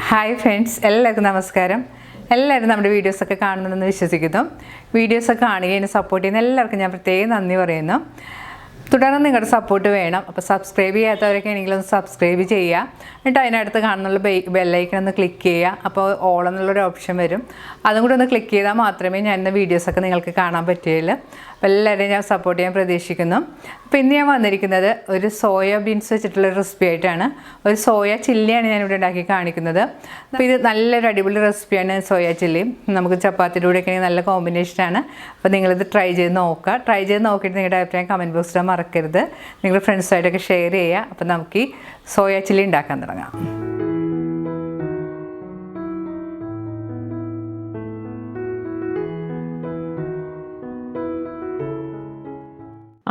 Hi friends, എല്ലാവർക്കും നമസ്കാരം. എല്ലാവരും നമ്മുടെ വീഡിയോസൊക്കെ കാണുന്നുണ്ടെന്ന് വിശ്വസിക്കുന്നു. വീഡിയോസൊക്കെ കാണുകയും സപ്പോർട്ട് ചെയ്യുന്ന എല്ലാവർക്കും ഞാൻ പ്രത്യേകം നന്ദി പറയുന്നു. തുടർന്ന് നിങ്ങളുടെ സപ്പോർട്ട് വേണം. അപ്പോൾ സബ്സ്ക്രൈബ് ചെയ്യാത്തവരൊക്കെ ആണെങ്കിൽ ഒന്ന് സബ്സ്ക്രൈബ് ചെയ്യുക. എന്നിട്ട് അതിനടുത്ത് കാണുന്നുള്ള ബെല്ലൈക്കൺ ഒന്ന് ക്ലിക്ക് ചെയ്യുക. അപ്പോൾ ഓൾ എന്നുള്ളൊരു ഓപ്ഷൻ വരും. അതും കൂടി ഒന്ന് ക്ലിക്ക് ചെയ്താൽ മാത്രമേ ഞാൻ ഇന്ന് വീഡിയോസൊക്കെ നിങ്ങൾക്ക് കാണാൻ പറ്റുകയുള്ളൂ. അപ്പോൾ എല്ലാവരെയും ഞാൻ സപ്പോർട്ട് ചെയ്യാൻ പ്രതീക്ഷിക്കുന്നു. അപ്പോൾ ഇന്ന് ഞാൻ വന്നിരിക്കുന്നത് ഒരു സോയ ബീൻസ് വെച്ചിട്ടുള്ള റെസിപ്പി ആയിട്ടാണ്. ഒരു സോയ ചില്ലിയാണ് ഞാനിവിടെ ഉണ്ടാക്കി കാണിക്കുന്നത്. അപ്പോൾ ഇത് നല്ലൊരു അടിപൊളി റെസിപ്പിയാണ് സോയ ചില്ലി. നമുക്ക് ചപ്പാത്തിയുടെ കൂടെയൊക്കെ നല്ല കോമ്പിനേഷനാണ്. അപ്പോൾ നിങ്ങളിത് ട്രൈ ചെയ്ത് നോക്കുക. ട്രൈ ചെയ്ത് നോക്കിയിട്ട് നിങ്ങളുടെ അഭിപ്രായം കമൻറ്റ് ബോക്സിൽ മറക്കരുത്. നിങ്ങൾ ഫ്രണ്ട്സായിട്ടൊക്കെ ഷെയർ ചെയ്യുക. അപ്പോൾ നമുക്ക് ഈ സോയ ചില്ലി ഉണ്ടാക്കാൻ തുടങ്ങാം.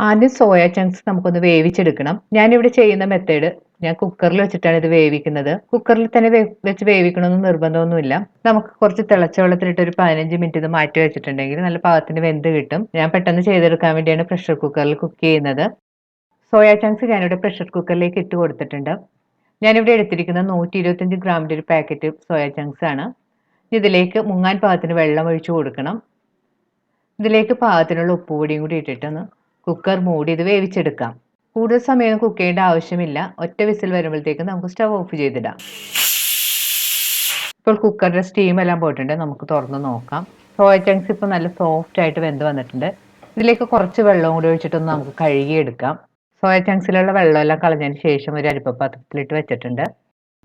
ആദ്യം സോയ ചങ്ക്സ് നമുക്കൊന്ന് വേവിച്ചെടുക്കണം. ഞാനിവിടെ ചെയ്യുന്ന മെത്തേഡ് ഞാൻ കുക്കറിൽ വെച്ചിട്ടാണ് ഇത് വേവിക്കുന്നത്. കുക്കറിൽ തന്നെ വെച്ച് വേവിക്കണമെന്ന് നിർബന്ധമൊന്നുമില്ല. നമുക്ക് കുറച്ച് തിളച്ച വെള്ളത്തിലിട്ട് ഒരു 15 മിനിറ്റ് ഇത് മാറ്റി വെച്ചിട്ടുണ്ടെങ്കിൽ നല്ല പാകത്തിന് വെന്ത് കിട്ടും. ഞാൻ പെട്ടെന്ന് ചെയ്തെടുക്കാൻ വേണ്ടിയാണ് പ്രഷർ കുക്കറിൽ കുക്ക് ചെയ്യുന്നത്. സോയ ചങ്ക്സ് ഞാനിവിടെ പ്രഷർ കുക്കറിലേക്ക് ഇട്ട് കൊടുത്തിട്ടുണ്ട്. ഞാനിവിടെ എടുത്തിരിക്കുന്ന 125 ഗ്രാമിൻ്റെ ഒരു പാക്കറ്റ് സോയ ചങ്ക്സ് ആണ്. ഇതിലേക്ക് മുങ്ങാൻ പാകത്തിന് വെള്ളം ഒഴിച്ചു കൊടുക്കണം. ഇതിലേക്ക് പാകത്തിനുള്ള ഉപ്പുപൊടിയും കൂടി ഇട്ടിട്ടൊന്ന് കുക്കർ മൂടി ഇത് വേവിച്ചെടുക്കാം. കൂടുതൽ സമയം കുക്ക് ചെയ്യേണ്ട ആവശ്യമില്ല. ഒറ്റ വിസിൽ വരുമ്പോഴത്തേക്ക് നമുക്ക് സ്റ്റവ് ഓഫ് ചെയ്തിടാം. ഇപ്പോൾ കുക്കറിൻ്റെ സ്റ്റീം എല്ലാം പോയിട്ടുണ്ട്. നമുക്ക് തുറന്ന് നോക്കാം. സോയ ചങ്ക്സ് ഇപ്പോൾ നല്ല സോഫ്റ്റ് ആയിട്ട് വെന്ത് വന്നിട്ടുണ്ട്. ഇതിലേക്ക് കുറച്ച് വെള്ളം കൂടി ഒഴിച്ചിട്ടൊന്ന് നമുക്ക് കഴുകിയെടുക്കാം. സോയ ചങ്ക്സിലുള്ള വെള്ളമെല്ലാം കളഞ്ഞതിന് ശേഷം ഒരു അരിപ്പപാത്രത്തിലിട്ട് വെച്ചിട്ടുണ്ട്.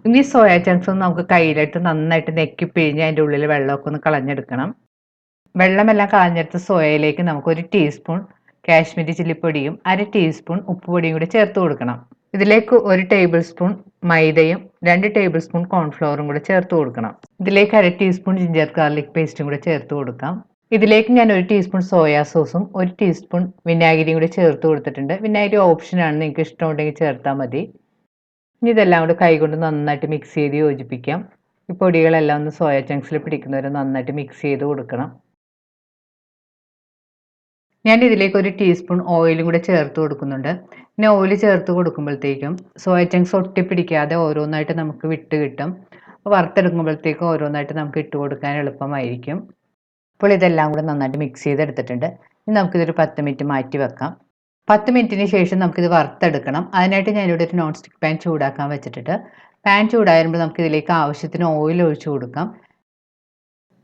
ഇനി സോയ ചങ്ക്സ് ഒന്ന് നമുക്ക് കയ്യിലെടുത്ത് നന്നായിട്ട് നെക്കി പിഴിഞ്ഞ് അതിൻ്റെ ഉള്ളിൽ വെള്ളമൊക്കെ ഒന്ന് കളഞ്ഞെടുക്കണം. വെള്ളമെല്ലാം കളഞ്ഞെടുത്ത് സോയയിലേക്ക് നമുക്ക് 1 ടീസ്പൂൺ കാശ്മീരി ചില്ലിപ്പൊടിയും 1/2 ടീസ്പൂൺ ഉപ്പുപൊടിയും കൂടി ചേർത്ത് കൊടുക്കണം. ഇതിലേക്ക് 1 ടേബിൾ സ്പൂൺ മൈദയും 2 ടേബിൾ സ്പൂൺ കോൺഫ്ലവറും കൂടി ചേർത്ത് കൊടുക്കണം. ഇതിലേക്ക് 1/2 ടീസ്പൂൺ ജിഞ്ചർ ഗാർലിക് പേസ്റ്റും കൂടി ചേർത്ത് കൊടുക്കാം. ഇതിലേക്ക് ഞാൻ 1 ടീസ്പൂൺ സോയാ സോസും 1 ടീസ്പൂൺ വിനാഗിരിയും കൂടി ചേർത്ത് കൊടുത്തിട്ടുണ്ട്. വിനാഗിരി ഓപ്ഷനാണ്, നിങ്ങൾക്ക് ഇഷ്ടമുണ്ടെങ്കിൽ ചേർത്താൽ മതി. ഇനി ഇതെല്ലാം കൂടി കൈകൊണ്ട് നന്നായിട്ട് മിക്സ് ചെയ്ത് യോജിപ്പിക്കാം. ഈ പൊടികളെല്ലാം ഒന്ന് സോയ ചങ്ക്സിൽ പിടിക്കുന്നവരെ നന്നായിട്ട് മിക്സ് ചെയ്ത് കൊടുക്കണം. ഞാൻ ഇതിലേക്ക് 1 ടീസ്പൂൺ ഓയിലും കൂടെ ചേർത്ത് കൊടുക്കുന്നുണ്ട്. പിന്നെ ഓയിൽ ചേർത്ത് കൊടുക്കുമ്പോഴത്തേക്കും സോയ ചങ്ക്സ് ഒട്ടിപ്പിടിക്കാതെ ഓരോന്നായിട്ട് നമുക്ക് വിട്ട് കിട്ടും. അപ്പോൾ വറുത്തെടുക്കുമ്പോഴത്തേക്കും ഓരോന്നായിട്ട് നമുക്ക് ഇട്ട് കൊടുക്കാൻ എളുപ്പമായിരിക്കും. അപ്പോൾ ഇതെല്ലാം കൂടെ നന്നായിട്ട് മിക്സ് ചെയ്തെടുത്തിട്ടുണ്ട്. ഇനി നമുക്കിതൊരു 10 മിനിറ്റ് മാറ്റി വെക്കാം. 10 മിനിറ്റിന് ശേഷം നമുക്കിത് വറുത്തെടുക്കണം. അതിനായിട്ട് ഞാനിവിടെ ഒരു നോൺ സ്റ്റിക്ക് പാൻ ചൂടാക്കാൻ വെച്ചിട്ടുണ്ട്. പാൻ ചൂടാകുമ്പോൾ നമുക്കിതിലേക്ക് ആവശ്യത്തിന് ഓയിൽ ഒഴിച്ചു കൊടുക്കാം.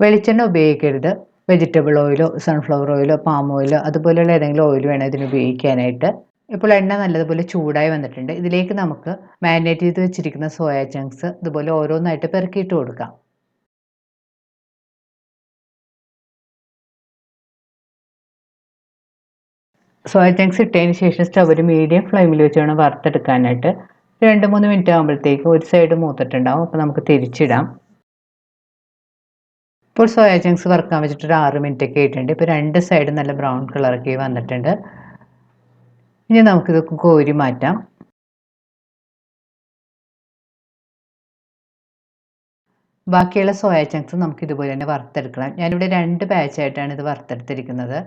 വെളിച്ചെണ്ണ ഉപയോഗിക്കരുത്. വെജിറ്റബിൾ ഓയിലോ സൺഫ്ലവർ ഓയിലോ പാം ഓയിലോ അതുപോലെയുള്ള ഏതെങ്കിലും ഓയിൽ വേണം ഇതിന് ഉപയോഗിക്കാനായിട്ട്. ഇപ്പോൾ എണ്ണ നല്ലതുപോലെ ചൂടായി വന്നിട്ടുണ്ട്. ഇതിലേക്ക് നമുക്ക് മാരിനേറ്റ് ചെയ്ത് വെച്ചിരിക്കുന്ന സോയ ചങ്ക്സ് ഇതുപോലെ ഓരോന്നായിട്ട് പെറുക്കിയിട്ട് കൊടുക്കാം. സോയ ചങ്ക്സ് ഇട്ടതിന് ശേഷം സ്റ്റവ് ഒരു മീഡിയം ഫ്ലെയിമിൽ വെച്ച് വേണം വറുത്തെടുക്കാനായിട്ട്. 2-3 മിനിറ്റ് ആകുമ്പോഴത്തേക്ക് ഒരു സൈഡ് മൂത്തിട്ടുണ്ടാവും. അപ്പോൾ നമുക്ക് തിരിച്ചിടാം. ഇപ്പോൾ സോയ ചങ്ക്സ് വറുക്കാൻ വെച്ചിട്ട് ഒരു 6 മിനിറ്റ് ഒക്കെ ആയിട്ടുണ്ട്. ഇപ്പോൾ 2 സൈഡ് നല്ല ബ്രൗൺ കളറൊക്കെ വന്നിട്ടുണ്ട്. ഇനി നമുക്കിത് കോരി മാറ്റാം. ബാക്കിയുള്ള സോയ ചങ്ക്സ് നമുക്ക് ഇതുപോലെ തന്നെ വറുത്തെടുക്കണം. ഞാനിവിടെ 2 ബാച്ചായിട്ടാണ് ഇത് വറുത്തെടുത്തിരിക്കുന്നത്.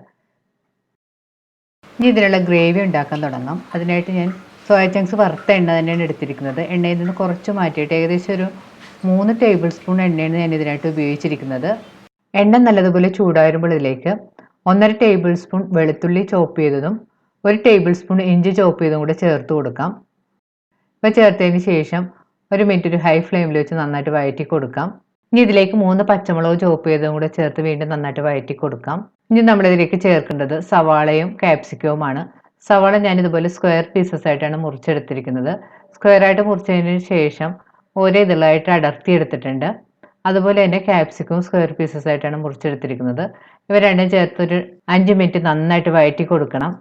ഇനി ഇതിനുള്ള ഗ്രേവി ഉണ്ടാക്കാൻ തുടങ്ങാം. അതിനായിട്ട് ഞാൻ സോയ ചങ്ക്സ് വറുത്ത എണ്ണ തന്നെയാണ് എടുത്തിരിക്കുന്നത്. എണ്ണയിൽ നിന്ന് കുറച്ച് മാറ്റിയിട്ട് ഏകദേശം ഒരു 3 ടേബിൾ സ്പൂൺ എണ്ണയാണ് ഞാൻ ഇതിനായിട്ട് ഉപയോഗിച്ചിരിക്കുന്നത്. എണ്ണ നല്ലതുപോലെ ചൂടായിരുമ്പോൾ ഇതിലേക്ക് 1.5 ടേബിൾ സ്പൂൺ വെളുത്തുള്ളി ചോപ്പ് ചെയ്തതും 1 ടേബിൾ സ്പൂൺ ഇഞ്ചി ചോപ്പ് ചെയ്തതും കൂടെ ചേർത്ത് കൊടുക്കാം. ഇപ്പോൾ ചേർത്തതിന് ശേഷം 1 മിനിറ്റ് ഒരു ഹൈ ഫ്ലെയിമിൽ വെച്ച് നന്നായിട്ട് വഴറ്റി കൊടുക്കാം. ഇനി ഇതിലേക്ക് 3 പച്ചമുളക് ചോപ്പ് ചെയ്തതും കൂടെ ചേർത്ത് വീണ്ടും നന്നായിട്ട് വഴറ്റി കൊടുക്കാം. ഇനി നമ്മളിതിലേക്ക് ചേർക്കേണ്ടത് സവാളയും കാപ്സിക്കവുമാണ്. സവാള ഞാനിതുപോലെ സ്ക്വയർ പീസസ് ആയിട്ടാണ് മുറിച്ചെടുത്തിരിക്കുന്നത്. സ്ക്വയറായിട്ട് മുറിച്ചതിന് ശേഷം ഒരേ ഇതളായിട്ട് അടർത്തിയെടുത്തിട്ടുണ്ട്. അതുപോലെ തന്നെ കാപ്സിക്കം സ്ക്വയർ പീസസ് ആയിട്ടാണ് മുറിച്ചെടുത്തിരിക്കുന്നത്. ഇവ രണ്ടും ചേർത്തൊരു 5 മിനിറ്റ് നന്നായിട്ട് വഴറ്റി കൊടുക്കണം.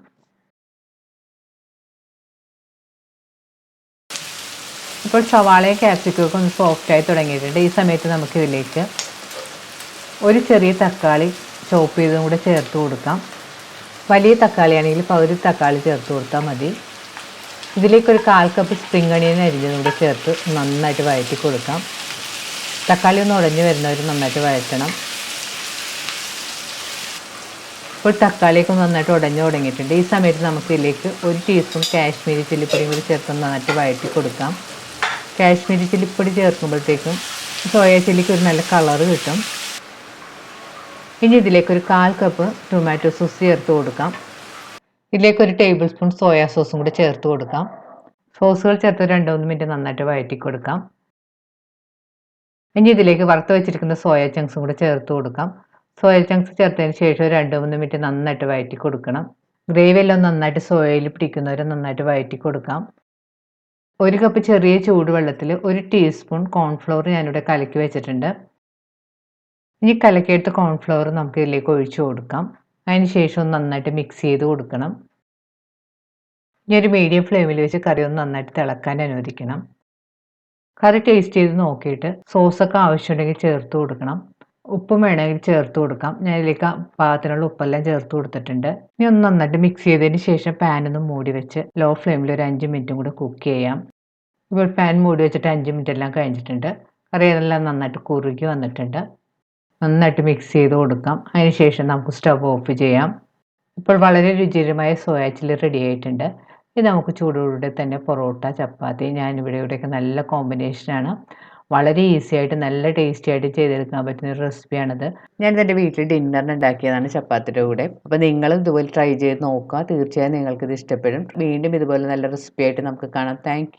ഇപ്പോൾ സവാളയും കാപ്സിക്കവും ഒന്ന് സോഫ്റ്റായി തുടങ്ങിയിട്ടുണ്ട്. ഈ സമയത്ത് നമുക്കിതിലേക്ക് ഒരു ചെറിയ തക്കാളി ചോപ്പ് ചെയ്തതും കൂടെ ചേർത്ത് കൊടുക്കാം. വലിയ തക്കാളിയാണെങ്കിൽ പകുതി തക്കാളി ചേർത്ത് കൊടുത്താൽ മതി. ഇതിലേക്കൊരു 1/4 കപ്പ് സ്പ്രിംഗ് അണിയൻ അരിഞ്ഞതും കൂടെ ചേർത്ത് നന്നായിട്ട് വഴറ്റി കൊടുക്കാം. തക്കാളി ഒന്ന് ഉടഞ്ഞു വരുന്നവർ നന്നായിട്ട് വഴറ്റണം. ഇപ്പോൾ തക്കാളിയൊക്കെ നന്നായിട്ട് ഉടഞ്ഞു തുടങ്ങിയിട്ടുണ്ട്. ഈ സമയത്ത് നമുക്ക് ഇതിലേക്ക് 1 ടീസ്പൂൺ കാശ്മീരി ചില്ലിപ്പൊടിയും കൂടി ചേർത്ത് നന്നായിട്ട് വഴറ്റി കൊടുക്കാം. കാശ്മീരി ചില്ലിപ്പൊടി ചേർക്കുമ്പോഴത്തേക്കും സോയ ചില്ലിക്ക് ഒരു നല്ല കളറ് കിട്ടും. ഇനി ഇതിലേക്ക് ഒരു 1/4 കപ്പ് ടൊമാറ്റോ സോസ് ചേർത്ത് കൊടുക്കാം. ഇതിലേക്ക് ഒരു ടേബിൾ സ്പൂൺ സോയാ സോസും കൂടി ചേർത്ത് കൊടുക്കാം. സോസുകൾ ചേർത്ത് 2-3 മിനിറ്റ് നന്നായിട്ട് വഴറ്റി കൊടുക്കാം. ഇനി ഇതിലേക്ക് വറുത്ത് വെച്ചിരിക്കുന്ന സോയ ചങ്ക്സും കൂടി ചേർത്ത് കൊടുക്കാം. സോയ ചങ്ക്സ് ചേർത്തതിന് ശേഷം 2-3 മിനിറ്റ് നന്നായിട്ട് വഴറ്റി കൊടുക്കണം. ഗ്രേവി എല്ലാം നന്നായിട്ട് സോയയിൽ പിടിക്കുന്നവരെ നന്നായിട്ട് വഴറ്റി കൊടുക്കാം. 1 കപ്പ് ചെറിയ ചൂടുവെള്ളത്തിൽ 1 ടീസ്പൂൺ കോൺഫ്ലവർ ഞാനിവിടെ കലക്കി വെച്ചിട്ടുണ്ട്. ഇനി കലക്കിയെടുത്ത കോൺഫ്ലവർ നമുക്ക് ഇതിലേക്ക് ഒഴിച്ചു കൊടുക്കാം. അതിന് ശേഷം നന്നായിട്ട് മിക്സ് ചെയ്ത് കൊടുക്കണം. ഇനി ഒരു മീഡിയം ഫ്ലെയിമിൽ വെച്ച് കറി ഒന്ന് നന്നായിട്ട് തിളക്കാൻ അനുവദിക്കണം. കറി ടേസ്റ്റ് ചെയ്ത് നോക്കിയിട്ട് സോസൊക്കെ ആവശ്യമുണ്ടെങ്കിൽ ചേർത്ത് കൊടുക്കണം. ഉപ്പും വേണമെങ്കിൽ ചേർത്ത് കൊടുക്കാം. ഞാൻ ഇതിലേക്ക് പാകത്തിനുള്ള ഉപ്പെല്ലാം ചേർത്ത് കൊടുത്തിട്ടുണ്ട്. ഇനി ഒന്ന് നന്നായിട്ട് മിക്സ് ചെയ്തതിന് ശേഷം പാൻ ഒന്ന് മൂടി വെച്ച് ലോ ഫ്ലെയിമിൽ ഒരു 5 മിനിറ്റും കൂടി കുക്ക് ചെയ്യാം. ഇപ്പോൾ പാൻ മൂടി വെച്ചിട്ട് 5 മിനിറ്റ് എല്ലാം കഴിഞ്ഞിട്ടുണ്ട്. കറിയെല്ലാം നന്നായിട്ട് കുറുകി വന്നിട്ടുണ്ട്. നന്നായിട്ട് മിക്സ് ചെയ്ത് കൊടുക്കാം. അതിന് ശേഷം നമുക്ക് സ്റ്റവ് ഓഫ് ചെയ്യാം. ഇപ്പോൾ വളരെ രുചികരമായ സോയ ചില്ലി റെഡി ആയിട്ടുണ്ട്. ഇത് നമുക്ക് ചൂടോടെ തന്നെ പൊറോട്ട, ചപ്പാത്തി, ഇവിടെയൊക്കെ നല്ല കോമ്പിനേഷനാണ്. വളരെ ഈസി ആയിട്ട് നല്ല ടേസ്റ്റി ആയിട്ട് ചെയ്തെടുക്കാൻ പറ്റുന്ന ഒരു റെസിപ്പിയാണിത്. ഞാനിത് എൻ്റെ വീട്ടിൽ ഡിന്നറിന് ഉണ്ടാക്കിയതാണ് ചപ്പാത്തിയുടെ കൂടെ. അപ്പോൾ നിങ്ങളും ഇതുപോലെ ട്രൈ ചെയ്ത് നോക്കുക. തീർച്ചയായും നിങ്ങൾക്കിത് ഇഷ്ടപ്പെടും. വീണ്ടും ഇതുപോലെ നല്ല റെസിപ്പി ആയിട്ട് നമുക്ക് കാണാം. താങ്ക്